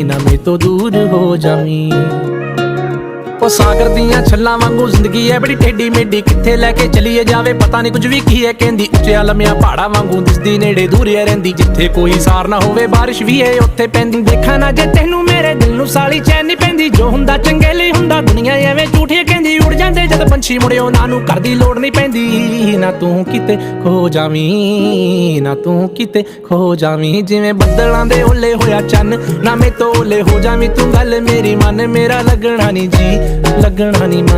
ना मेरे तो दूर हो जावी। ओ सागर दियां छल्लां वांगू जिंदगी है बड़ी टेढ़ी मेढ़ी, कित्थे लैके चलीए जावे पता नहीं कुछ भी की है कहंदी। उच्चिया लम्मिया पहाड़ा वांगू दिसदी नेड़े दूर रहिंदी, जिथे कोई सार ना होवे बारिश भी है उत्थे पैंदी। देखा ना जे तैनू मेरे दिल नू साली चैन नहीं पैंदी, जो हुंदा चंगे लई हुंदा दुनिया एवें झूठी कहंदी। उड़ जांदे जद पंछी मुड़े उन्हां नू घर दी लोड़ नहीं पैंदी। ना तू किते खो जावीं, ना तू किते खो जावीं, जिवें बदलां दे ओले होया चन्न, ना मैं तो ओले हो जावीं। तू गल मेरी मन, मेरा लगना नहीं जी, लगना नहीं मन।